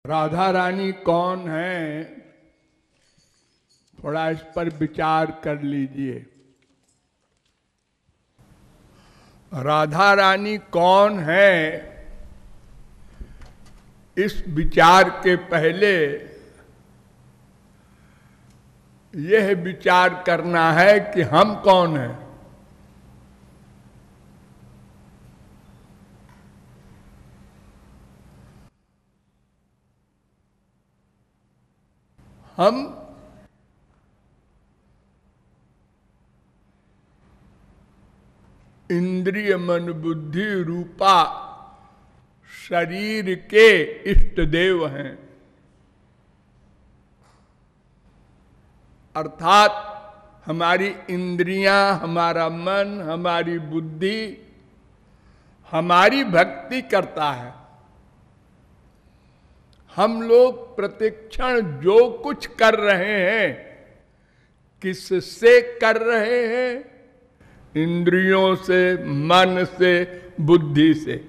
राधा रानी कौन है, थोड़ा इस पर विचार कर लीजिए। राधा रानी कौन है, इस विचार के पहले यह विचार करना है कि हम कौन हैं। हम इंद्रिय मन बुद्धि रूपा शरीर के इष्ट देव हैं, अर्थात हमारी इंद्रियां, हमारा मन, हमारी बुद्धि हमारी भक्ति करता है। हम लोग प्रतिक्षण जो कुछ कर रहे हैं, किससे कर रहे हैं? इंद्रियों से, मन से, बुद्धि से।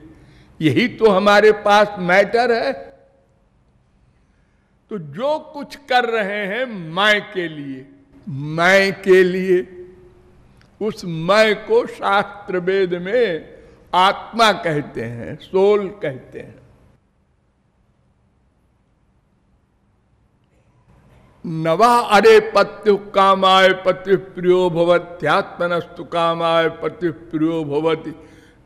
यही तो हमारे पास मैटर है। तो जो कुछ कर रहे हैं मैं के लिए, मैं के लिए, उस मैं को शास्त्र वेद में आत्मा कहते हैं, सोल कहते हैं। नवा अरे पत्यु कामाय पति प्रियो भवत्यात्मनस्तु कामाय पति प्रियो भवति।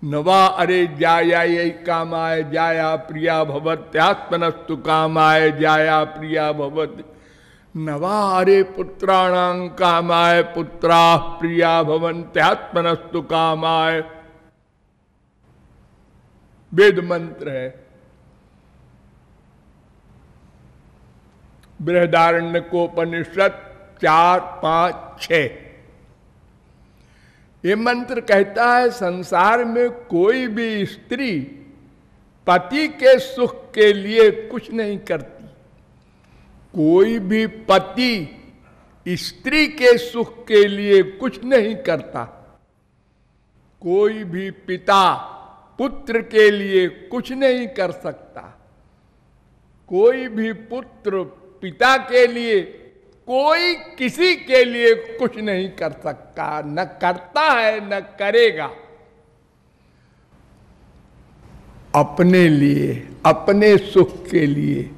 नवा अरे जायायै कामाय जाया प्रिया भवत्यात्मनस्तु कामाय जाया प्रिया भवति। नवा अरे पुत्राणां कामाय पुत्रा प्रिया भवन्त्यात्मनस्तु कामाय। वेद मंत्र है, बृहदारण्यकोपनिषद 4, 5, 6। ये मंत्र कहता है संसार में कोई भी स्त्री पति के सुख के लिए कुछ नहीं करती। कोई भी पति स्त्री के सुख के लिए कुछ नहीं करता। कोई भी पिता पुत्र के लिए कुछ नहीं कर सकता। कोई भी पुत्र पिता के लिए, कोई किसी के लिए कुछ नहीं कर सकता, न करता है न करेगा। अपने लिए, अपने सुख के लिए,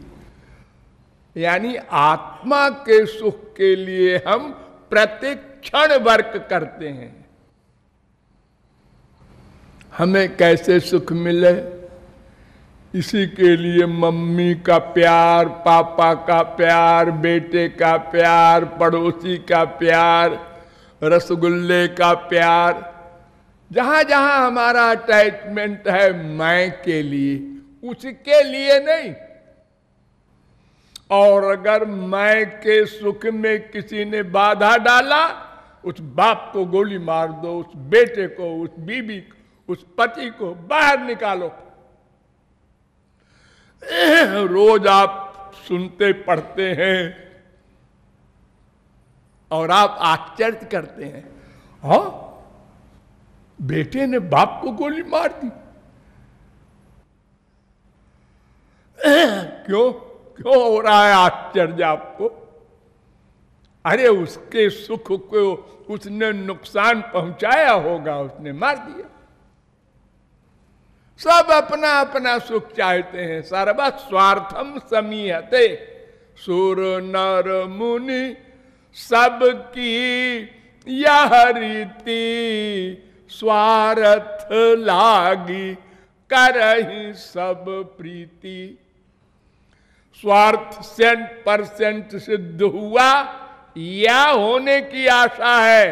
यानी आत्मा के सुख के लिए हम प्रतिक्षण वर्क करते हैं। हमें कैसे सुख मिले, इसी के लिए मम्मी का प्यार, पापा का प्यार, बेटे का प्यार, पड़ोसी का प्यार, रसगुल्ले का प्यार, जहां जहां हमारा अटैचमेंट है मैं के लिए, उसके लिए नहीं। और अगर मैं के सुख में किसी ने बाधा डाला, उस बाप को गोली मार दो, उस बेटे को, उस बीबी को, उस पति को बाहर निकालो। रोज आप सुनते पढ़ते हैं और आप आश्चर्य करते हैं, हाँ बेटे ने बाप को गोली मार दी। क्यों क्यों हो रहा है आश्चर्य आपको? अरे उसके सुख को उसने नुकसान पहुंचाया होगा, उसने मार दिया। सब अपना अपना सुख चाहते हैं। सर्व स्वार्थम समीहते सुर नर मुनि सबकी यह रीति। स्वार्थ लागी करहि सब प्रीति। स्वार्थ 100% सिद्ध हुआ या होने की आशा है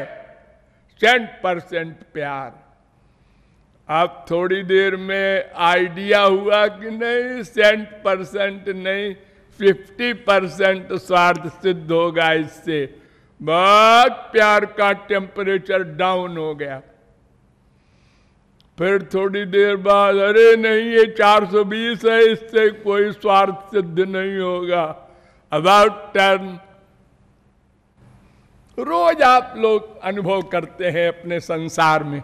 100% प्यार। अब थोड़ी देर में आइडिया हुआ कि नहीं 100% नहीं, 50% स्वार्थ सिद्ध होगा इससे। बहुत प्यार का टेम्परेचर डाउन हो गया। फिर थोड़ी देर बाद अरे नहीं ये 420 है, इससे कोई स्वार्थ सिद्ध नहीं होगा। अबाउट 10। रोज आप लोग अनुभव करते हैं अपने संसार में।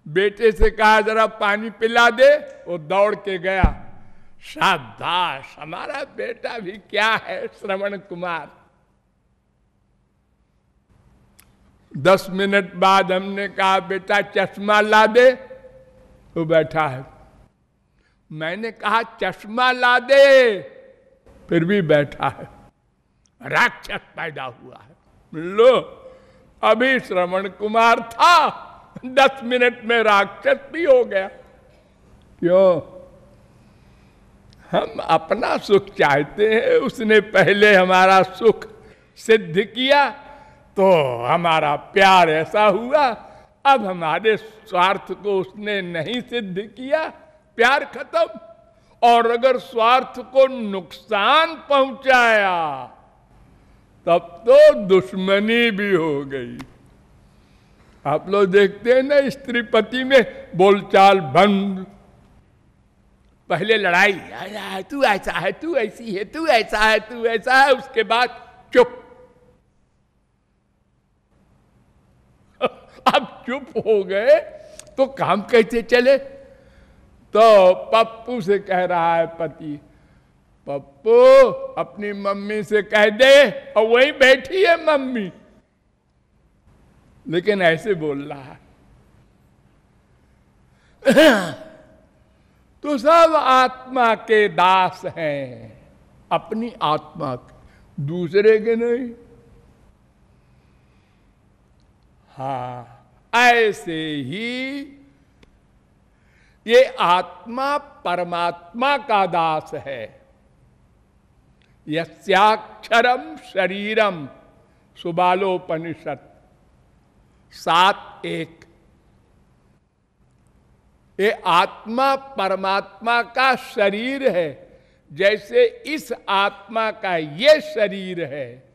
बेटे से कहा जरा पानी पिला दे, वो दौड़ के गया, शाबाश, हमारा बेटा भी क्या है, श्रवण कुमार। 10 मिनट बाद हमने कहा बेटा चश्मा ला दे, वो बैठा है। मैंने कहा चश्मा ला दे, फिर भी बैठा है। राक्षस पैदा हुआ है। लो, अभी श्रवण कुमार था, 10 मिनट में राक्षस भी हो गया। क्यों? हम अपना सुख चाहते हैं, उसने पहले हमारा सुख सिद्ध किया तो हमारा प्यार ऐसा हुआ। अब हमारे स्वार्थ को उसने नहीं सिद्ध किया, प्यार खत्म। और अगर स्वार्थ को नुकसान पहुंचाया तब तो दुश्मनी भी हो गई। आप लोग देखते हैं ना, स्त्री पति में बोलचाल बंद। पहले लड़ाई, तू ऐसा है, तू ऐसी है, तू ऐसा है, तू ऐसा है, उसके बाद चुप। अब चुप हो गए तो काम कैसे चले? तो पप्पू से कह रहा है पति, पप्पू अपनी मम्मी से कह दे, और वहीं बैठी है मम्मी, लेकिन ऐसे बोल रहा है। तो सब आत्मा के दास हैं, अपनी आत्मा के, दूसरे के नहीं। हाँ, ऐसे ही ये आत्मा परमात्मा का दास है। यस्याक्षरम शरीरम, सुबालोपनिषद 7:1। ये आत्मा परमात्मा का शरीर है, जैसे इस आत्मा का ये शरीर है,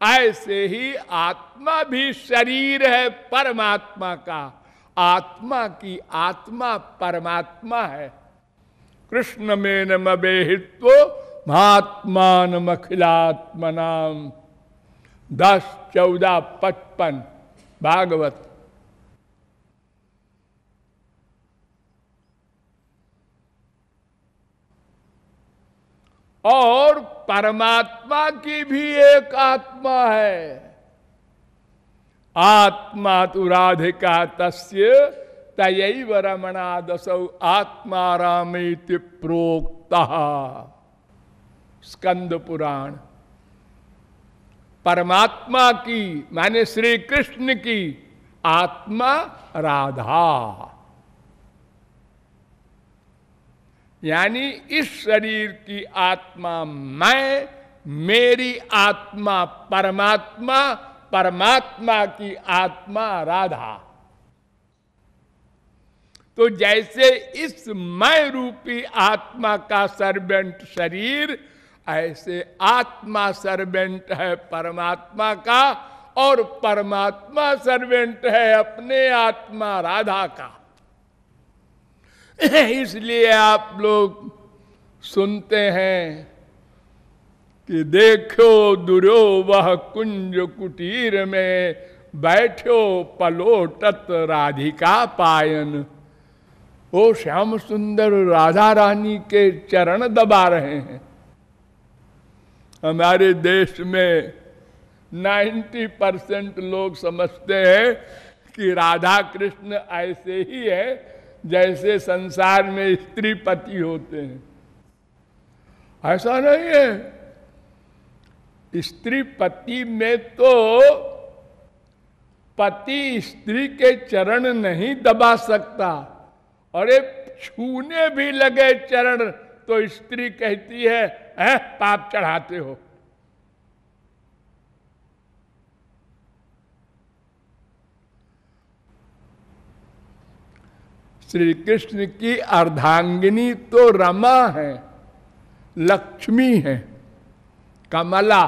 ऐसे ही आत्मा भी शरीर है परमात्मा का। आत्मा की आत्मा परमात्मा है। कृष्ण में नमेहित्व महात्मान अखिलात्मनाम 10, 14, 55 भागवत। और परमात्मा की भी एक आत्मा है। आत्मा तु राधिका तस्य तयैव रमणा दसौ आत्मा रामेति प्रोक्तः। स्कंद पुराण। परमात्मा की माने श्री कृष्ण की आत्मा राधा, यानी इस शरीर की आत्मा मैं, मेरी आत्मा परमात्मा, परमात्मा की आत्मा राधा। तो जैसे इस मैं रूपी आत्मा का सर्वेंट शरीर, ऐसे आत्मा सर्वेंट है परमात्मा का, और परमात्मा सर्वेंट है अपने आत्मा राधा का। इसलिए आप लोग सुनते हैं कि देखो दुर्यो वह कुंज कुटीर में, बैठो पलोटत राधिका पायन। वो श्याम सुंदर राधा रानी के चरण दबा रहे हैं। हमारे देश में 90% लोग समझते हैं कि राधा कृष्ण ऐसे ही है जैसे संसार में स्त्री पति होते हैं। ऐसा नहीं है। स्त्री पति में तो पति स्त्री के चरण नहीं दबा सकता, और एक छूने भी लगे चरण तो स्त्री कहती है पाप चढ़ाते हो। श्री कृष्ण की अर्धांगिनी तो रमा है, लक्ष्मी है, कमला,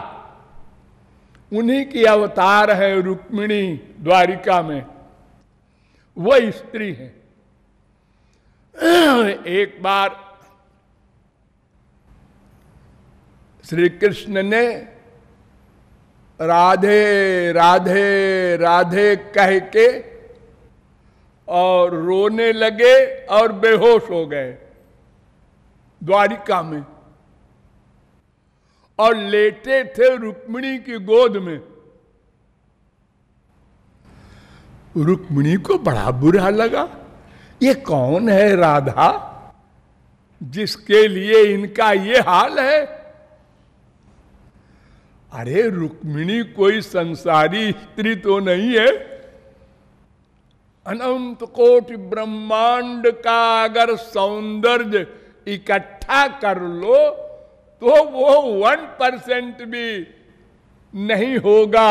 उन्हीं की अवतार है रुक्मिणी द्वारिका में, वह स्त्री है। एक बार श्री कृष्ण ने राधे राधे राधे कह के और रोने लगे और बेहोश हो गए द्वारिका में, और लेटे थे रुक्मिणी की गोद में। रुक्मिणी को बड़ा बुरा लगा, ये कौन है राधा जिसके लिए इनका ये हाल है। अरे रुक्मिणी कोई संसारी स्त्री तो नहीं है। अनंत कोटि ब्रह्मांड का अगर सौंदर्य इकट्ठा कर लो तो वो 1% भी नहीं होगा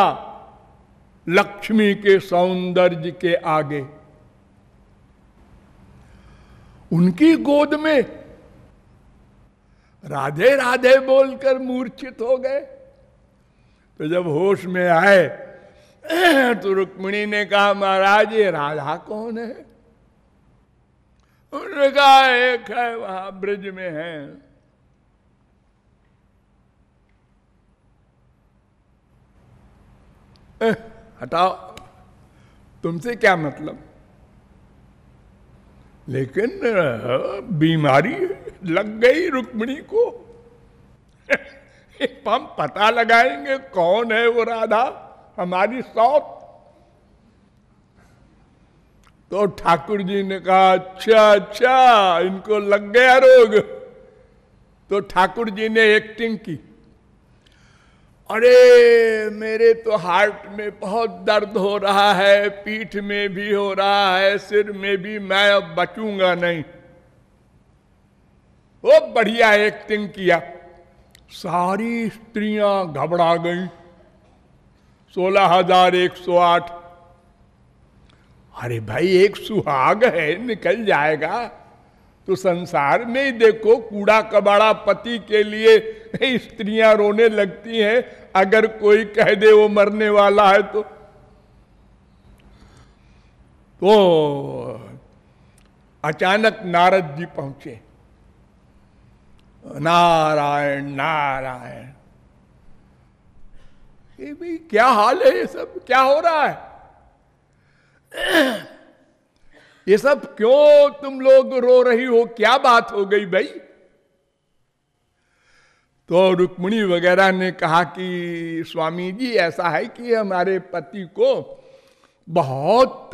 लक्ष्मी के सौंदर्य के आगे। उनकी गोद में राधे राधे बोलकर मूर्छित हो गए। तो जब होश में आए तो रुक्मिणी ने कहा, महाराज ये राधा कौन है? उन्होंने कहा एक है, वहां ब्रज में है। हटाओ, तुमसे क्या मतलब। लेकिन बीमारी लग गई रुक्मिणी को। हम पता लगाएंगे कौन है वो राधा, हमारी सौत। तो ठाकुर जी ने कहा, अच्छा अच्छा इनको लग गया रोग। तो ठाकुर जी ने एक्टिंग की, अरे मेरे तो हार्ट में बहुत दर्द हो रहा है, पीठ में भी हो रहा है, सिर में भी, मैं अब बचूंगा नहीं। वो बढ़िया एक्टिंग किया। सारी स्त्रियां घबरा गईं। 16,108। अरे भाई एक सुहाग है, निकल जाएगा। तो संसार में ही देखो, कूड़ा कबाड़ा पति के लिए स्त्रियां रोने लगती हैं। अगर कोई कह दे वो मरने वाला है तो अचानक नारद जी पहुंचे। नारायण नारायण, ये भाई क्या हाल है, ये सब क्या हो रहा है? ये सब क्यों तुम लोग रो रही हो, क्या बात हो गई भाई? तो रुक्मिणी वगैरह ने कहा कि स्वामी जी ऐसा है कि हमारे पति को बहुत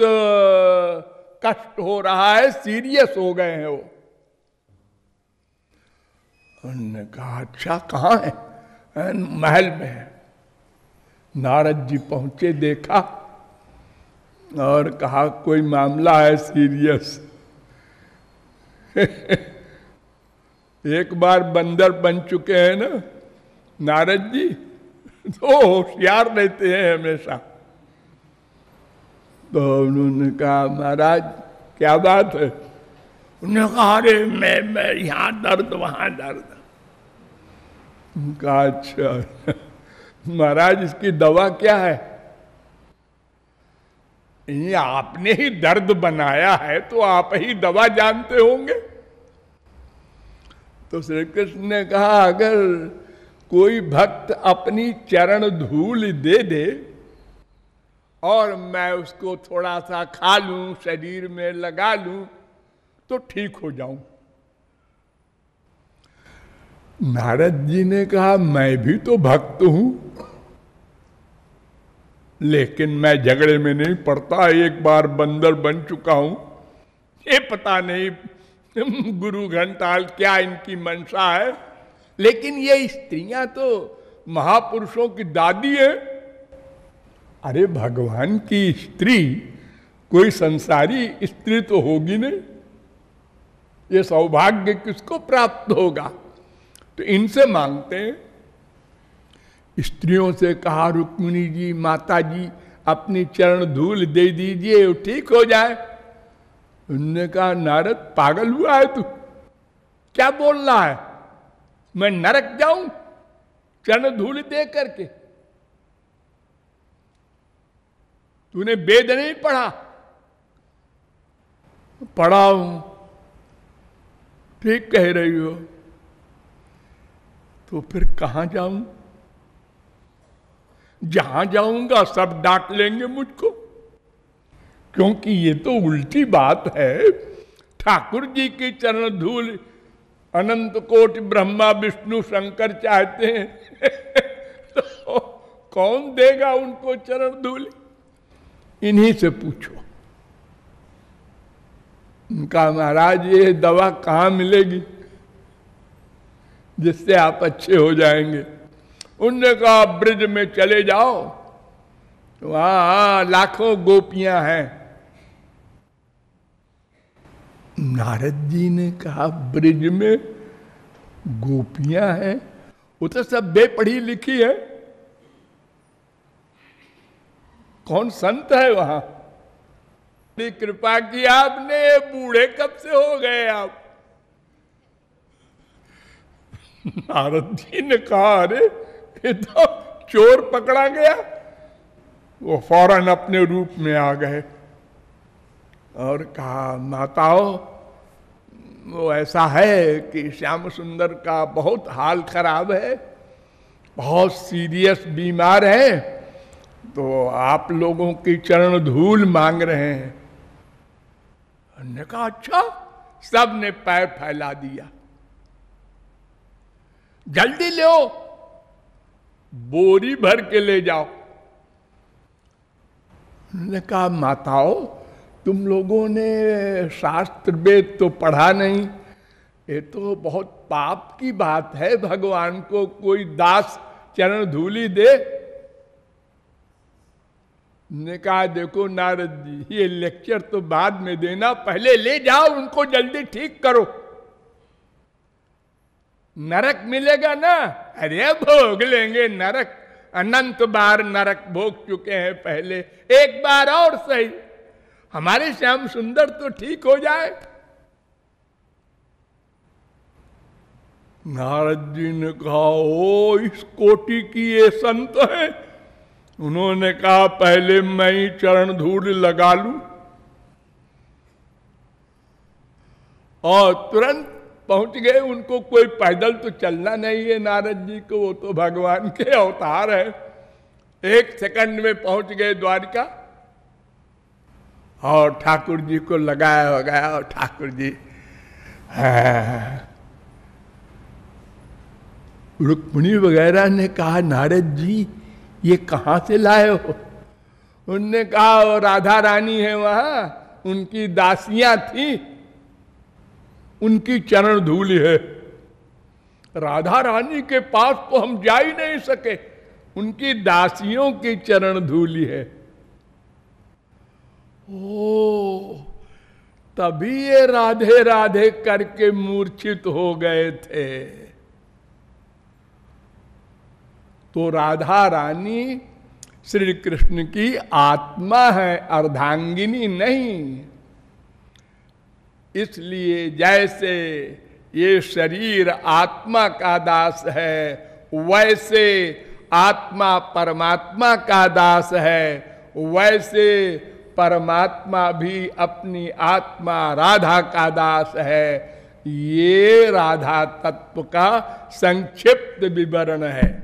कष्ट हो रहा है, सीरियस हो गए हैं वो। उन्होंने कहा अच्छा कहाँ है? महल में है। नारद जी पहुंचे, देखा और कहा कोई मामला है सीरियस। एक बार बंदर बन चुके हैं ना नारद जी, तो होशियार रहते हैं हमेशा। तो उन्होंने कहा महाराज क्या बात है? उन्होंने कहा अरे मैं यहां दर्द वहां दर्द। कहा अच्छा महाराज इसकी दवा क्या है? ये आपने ही दर्द बनाया है तो आप ही दवा जानते होंगे। तो श्री कृष्ण ने कहा अगर कोई भक्त अपनी चरण धूल दे दे और मैं उसको थोड़ा सा खा लूं, शरीर में लगा लूं तो ठीक हो जाऊं। नारद जी ने कहा मैं भी तो भक्त हूं, लेकिन मैं झगड़े में नहीं पड़ता। एक बार बंदर बन चुका हूं। ये पता नहीं गुरु घंटाल क्या इनकी मंशा है, लेकिन ये स्त्रियां तो महापुरुषों की दादी है। अरे भगवान की स्त्री कोई संसारी स्त्री तो होगी नहीं, ये सौभाग्य किसको प्राप्त होगा? तो इनसे मांगते हैं। स्त्रियों से कहा रुक्मिणी जी, माता जी अपनी चरण धूल दे दीजिए, वो ठीक हो जाए। उन्होंने कहा नारद पागल हुआ है तू, क्या बोल रहा है? मैं नरक जाऊं चरण धूल दे करके? तूने वेद नहीं पढ़ा? पढ़ा हूं। ठीक कह रही हो, तो फिर कहां जाऊं? जहां जाऊंगा सब डांट लेंगे मुझको। क्योंकि ये तो उल्टी बात है। ठाकुर जी की चरण धूल अनंत कोटि ब्रह्मा विष्णु शंकर चाहते हैं तो कौन देगा उनको चरण धूल? इन्हीं से पूछो। उनका महाराज ये दवा कहाँ मिलेगी जिससे आप अच्छे हो जाएंगे? उनने कहा ब्रिज में चले जाओ, वहां लाखों गोपियां हैं। नारद जी ने कहा ब्रिज में गोपियां हैं? वो तो सब बेपढ़ी लिखी है, कौन संत है वहां? कृपा की आपने, बूढ़े कब से हो गए आप? नारद जी ने कहा अरे ये तो चोर पकड़ा गया। वो फौरन अपने रूप में आ गए और कहा माताओं, वो ऐसा है कि श्याम सुंदर का बहुत हाल खराब है, बहुत सीरियस बीमार है, तो आप लोगों की चरण धूल मांग रहे हैं। उन्होंने कहा अच्छा। सब ने पैर फैला दिया, जल्दी लो, बोरी भर के ले जाओ। उन्होंने कहा माताओं, तुम लोगों ने शास्त्र वेद तो पढ़ा नहीं, ये तो बहुत पाप की बात है भगवान को कोई दास चरण धूली दे। ने कहा देखो नारद जी, ये लेक्चर तो बाद में देना, पहले ले जाओ उनको, जल्दी ठीक करो। नरक मिलेगा ना? अरे भोग लेंगे नरक, अनंत बार नरक भोग चुके हैं पहले, एक बार और सही, हमारे श्याम सुंदर तो ठीक हो जाए। नारद जी ने कहा ओ इस कोटि की ये संत है। उन्होंने कहा पहले मैं ही चरण धूल लगा लूं, और तुरंत पहुंच गए। उनको कोई पैदल तो चलना नहीं है नारद जी को, वो तो भगवान के अवतार है। 1 सेकंड में पहुंच गए द्वारिका और ठाकुर जी को लगाया हो गया। और ठाकुर जी रुक्मिणी वगैरह ने कहा नारद जी ये कहां से लाए हो? उनने कहा वो राधा रानी है वहां, उनकी दासियां थी, उनकी चरण धूली है। राधा रानी के पास तो हम जा ही नहीं सके, उनकी दासियों की चरण धूली है। ओ तभी ये राधे राधे करके मूर्छित हो गए थे। तो राधा रानी श्री कृष्ण की आत्मा है, अर्धांगिनी नहीं। इसलिए जैसे ये शरीर आत्मा का दास है, वैसे आत्मा परमात्मा का दास है, वैसे परमात्मा भी अपनी आत्मा राधा का दास है। ये राधा तत्व का संक्षिप्त विवरण है।